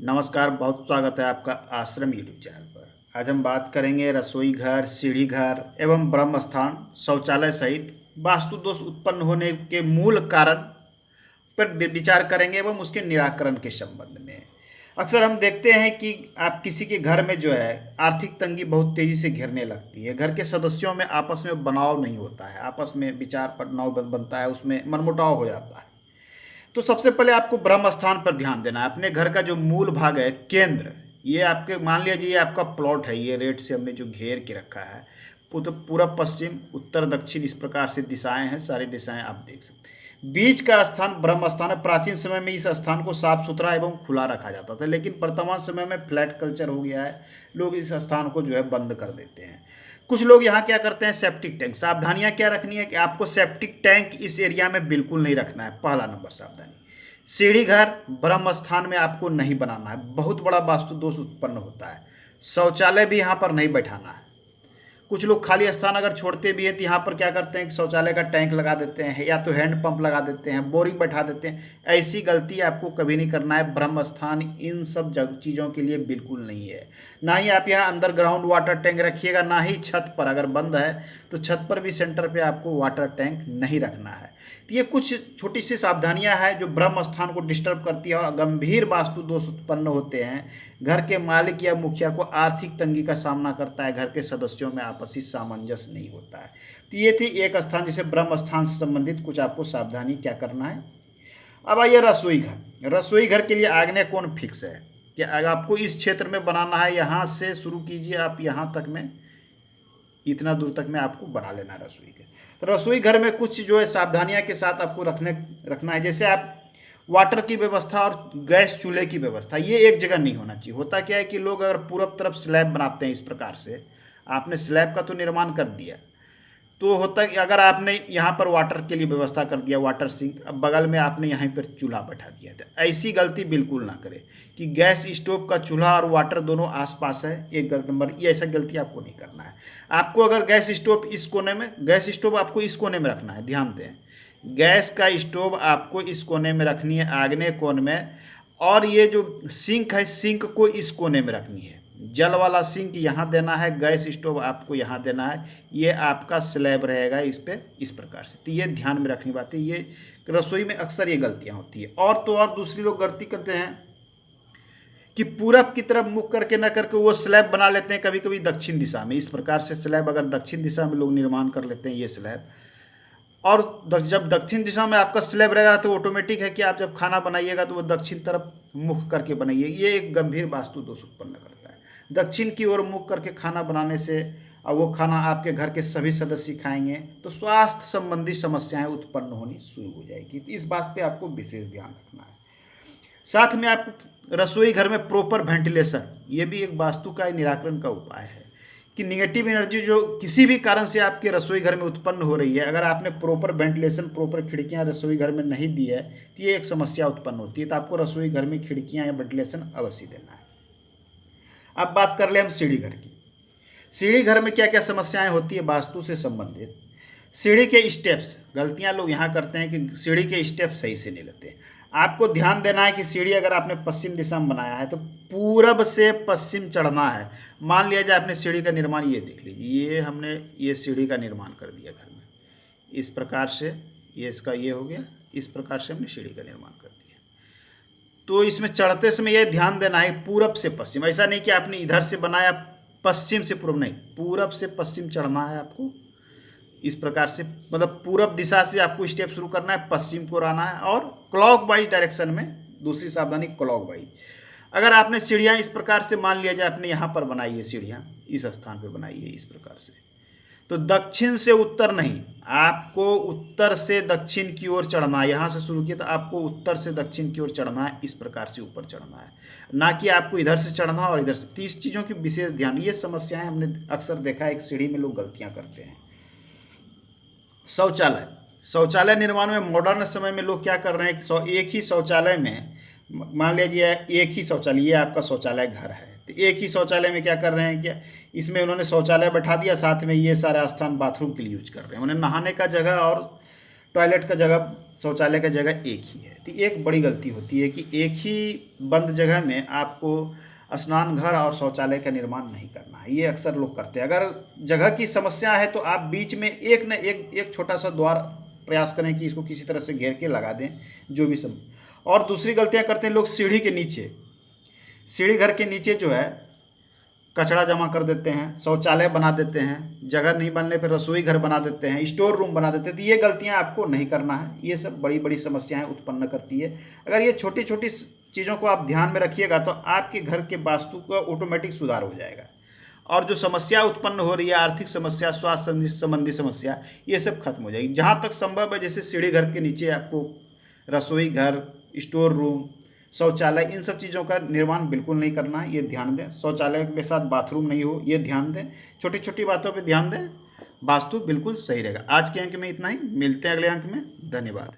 नमस्कार, बहुत स्वागत है आपका आश्रम यूट्यूब चैनल पर। आज हम बात करेंगे रसोई घर, सीढ़ी घर एवं ब्रह्म स्थान, शौचालय सहित वास्तु दोष उत्पन्न होने के मूल कारण पर विचार करेंगे एवं उसके निराकरण के संबंध में। अक्सर हम देखते हैं कि आप किसी के घर में जो है आर्थिक तंगी बहुत तेज़ी से घिरने लगती है। घर के सदस्यों में आपस में बनाव नहीं होता है, आपस में विचार पटनाव बनता है, उसमें मनमुटाव हो जाता है। तो सबसे पहले आपको ब्रह्म स्थान पर ध्यान देना है। अपने घर का जो मूल भाग है, केंद्र, ये आपके मान लीजिए ये आपका प्लॉट है, ये रेड से हमने जो घेर के रखा है, तो पूरब पश्चिम उत्तर दक्षिण इस प्रकार से दिशाएं हैं, सारी दिशाएं आप देख सकते हैं। बीच का स्थान ब्रह्म स्थान है। प्राचीन समय में इस स्थान को साफ सुथरा एवं खुला रखा जाता था, लेकिन वर्तमान समय में फ्लैट कल्चर हो गया है, लोग इस स्थान को जो है बंद कर देते हैं। कुछ लोग यहाँ क्या करते हैं, सेप्टिक टैंक। सावधानियाँ क्या रखनी है कि आपको सेप्टिक टैंक इस एरिया में बिल्कुल नहीं रखना है। पहला नंबर सावधानी, सीढ़ी घर ब्रह्म स्थान में आपको नहीं बनाना है, बहुत बड़ा वास्तु दोष उत्पन्न होता है। शौचालय भी यहाँ पर नहीं बैठाना है। कुछ लोग खाली स्थान अगर छोड़ते भी हैं तो यहाँ पर क्या करते हैं कि शौचालय का टैंक लगा देते हैं, या तो हैंड पंप लगा देते हैं, बोरिंग बैठा देते हैं। ऐसी गलती आपको कभी नहीं करना है। ब्रह्म स्थान इन सब चीज़ों के लिए बिल्कुल नहीं है। ना ही आप यहाँ अंडरग्राउंड वाटर टैंक रखिएगा, ना ही छत पर। अगर बंद है तो छत पर भी सेंटर पे आपको वाटर टैंक नहीं रखना है। तो ये कुछ छोटी सी सावधानियां हैं जो ब्रह्म स्थान को डिस्टर्ब करती है और गंभीर वास्तु दोष उत्पन्न होते हैं। घर के मालिक या मुखिया को आर्थिक तंगी का सामना करता है, घर के सदस्यों में आपसी सामंजस्य नहीं होता है। तो ये थी एक स्थान, जैसे ब्रह्म स्थान से संबंधित कुछ आपको सावधानी क्या करना है। अब आइए रसोई घर। रसोई घर के लिए आग्नेय कोण फिक्स है कि अगर आपको इस क्षेत्र में बनाना है, यहाँ से शुरू कीजिए आप, यहाँ तक में, इतना दूर तक में आपको बना लेना है रसोई घर। तो रसोई घर में कुछ जो है सावधानियां के साथ आपको रखना है। जैसे आप वाटर की व्यवस्था और गैस चूल्हे की व्यवस्था, ये एक जगह नहीं होना चाहिए। होता क्या है कि लोग अगर पूरब तरफ स्लैब बनाते हैं, इस प्रकार से आपने स्लैब का तो निर्माण कर दिया, तो होता है कि अगर आपने यहाँ पर वाटर के लिए व्यवस्था कर दिया, वाटर सिंक, अब बगल में आपने यहाँ पर चूल्हा बैठा दिया था। ऐसी गलती बिल्कुल ना करें कि गैस स्टोव का चूल्हा और वाटर दोनों आसपास है, एक गलत नंबर। ये ऐसा गलती आपको नहीं करना है। आपको अगर गैस स्टोव इस कोने में, गैस स्टोव आपको इस कोने में रखना है, ध्यान दें, गैस का स्टोव आपको इस कोने में रखनी है, आग्नेय कोण में। और ये जो सिंक है, सिंक को इस कोने में रखनी है। जल वाला सिंक यहाँ देना है, गैस स्टोव आपको यहाँ देना है। ये आपका स्लैब रहेगा इस पे, इस प्रकार से। तो ये ध्यान में रखनी बात है। ये रसोई में अक्सर ये गलतियाँ होती है। और तो और दूसरी लोग गलती करते हैं कि पूरब की तरफ मुख करके ना करके वो स्लैब बना लेते हैं, कभी कभी दक्षिण दिशा में। इस प्रकार से स्लैब अगर दक्षिण दिशा में लोग निर्माण कर लेते हैं, ये स्लैब, और जब दक्षिण दिशा में आपका स्लैब रहेगा तो ऑटोमेटिक है कि आप जब खाना बनाइएगा तो वो दक्षिण तरफ मुख करके बनाइए। ये एक गंभीर वास्तु दोष उत्पन्न करता है। दक्षिण की ओर मुख करके खाना बनाने से, और वो खाना आपके घर के सभी सदस्य खाएंगे तो स्वास्थ्य संबंधी समस्याएं उत्पन्न होनी शुरू हो जाएगी। तो इस बात पे आपको विशेष ध्यान रखना है। साथ में आप रसोई घर में प्रॉपर वेंटिलेशन, ये भी एक वास्तु का निराकरण का उपाय है कि निगेटिव एनर्जी जो किसी भी कारण से आपके रसोई घर में उत्पन्न हो रही है, अगर आपने प्रॉपर वेंटिलेशन, प्रॉपर खिड़कियां रसोई घर में नहीं दी है तो ये एक समस्या उत्पन्न होती है। तो आपको रसोई घर में खिड़कियां या वेंटिलेशन अवश्य देना है। अब बात कर ले हम सीढ़ी घर की। सीढ़ी घर में क्या क्या समस्याएं होती है वास्तु से संबंधित। सीढ़ी के स्टेप्स, गलतियां लोग यहाँ करते हैं कि सीढ़ी के स्टेप सही से नहीं लेते। आपको ध्यान देना है कि सीढ़ी अगर आपने पश्चिम दिशा में बनाया है तो पूरब से पश्चिम चढ़ना है। मान लिया जाए आपने सीढ़ी का निर्माण, ये देख लीजिए, ये हमने ये सीढ़ी का निर्माण कर दिया घर में, इस प्रकार से, ये इसका ये हो गया, इस प्रकार से हमने सीढ़ी का निर्माण कर दिया। तो इसमें चढ़ते समय ये ध्यान देना है पूरब से पश्चिम। ऐसा नहीं कि आपने इधर से बनाया पश्चिम से पूर्व, नहीं, पूरब से पश्चिम चढ़ना है आपको। इस प्रकार से मतलब पूरब दिशा से आपको स्टेप शुरू करना है, पश्चिम को आना है, और क्लॉक वाइज डायरेक्शन में। दूसरी सावधानी, क्लॉक वाइज। अगर आपने सीढ़ियाँ इस प्रकार से, मान लिया जाए आपने यहाँ पर बनाई है सीढ़ियाँ, इस स्थान पे बनाई है इस प्रकार से, तो दक्षिण से उत्तर नहीं, आपको उत्तर से दक्षिण की ओर चढ़ना है। यहाँ से शुरू किया तो आपको उत्तर से दक्षिण की ओर चढ़ना है, इस प्रकार से ऊपर चढ़ना है, ना कि आपको इधर से चढ़ना और इधर से। 30 चीज़ों की विशेष ध्यान। ये समस्याएं हमने अक्सर देखा है, एक सीढ़ी में लोग गलतियाँ करते हैं। शौचालय, शौचालय निर्माण में मॉडर्न समय में लोग क्या कर रहे हैं कि एक ही शौचालय में, मान लीजिए एक ही शौचालय, ये आपका शौचालय घर है, तो एक ही शौचालय में क्या कर रहे हैं, क्या इसमें उन्होंने शौचालय बैठा दिया, साथ में ये सारा स्थान बाथरूम के लिए यूज कर रहे हैं। उन्हें नहाने का जगह और टॉयलेट का जगह शौचालय का जगह एक ही है। तो एक बड़ी गलती होती है कि एक ही बंद जगह में आपको स्नान घर और शौचालय का निर्माण नहीं करना है। ये अक्सर लोग करते हैं। अगर जगह की समस्या है तो आप बीच में एक न एक छोटा सा द्वार प्रयास करें कि इसको किसी तरह से घेर के लगा दें, जो भी सब। और दूसरी गलतियां करते हैं लोग, सीढ़ी के नीचे, सीढ़ी घर के नीचे जो है कचरा जमा कर देते हैं, शौचालय बना देते हैं, जगह नहीं बनने पर रसोई घर बना देते हैं, स्टोर रूम बना देते हैं। तो ये गलतियां आपको नहीं करना है। ये सब बड़ी बड़ी समस्याएं उत्पन्न करती है। अगर ये छोटी छोटी चीज़ों को आप ध्यान में रखिएगा तो आपके घर के वास्तु का ऑटोमेटिक सुधार हो जाएगा। और जो समस्या उत्पन्न हो रही है, आर्थिक समस्या, स्वास्थ्य संबंधी समस्या, ये सब खत्म हो जाएगी। जहाँ तक संभव है, जैसे सीढ़ी घर के नीचे आपको रसोई घर, स्टोर रूम, शौचालय, इन सब चीज़ों का निर्माण बिल्कुल नहीं करना है, ये ध्यान दें। शौचालय के साथ बाथरूम नहीं हो, ये ध्यान दें। छोटी छोटी बातों पे ध्यान दें, वास्तु बिल्कुल सही रहेगा। आज के अंक में इतना ही, मिलते हैं अगले अंक में। धन्यवाद।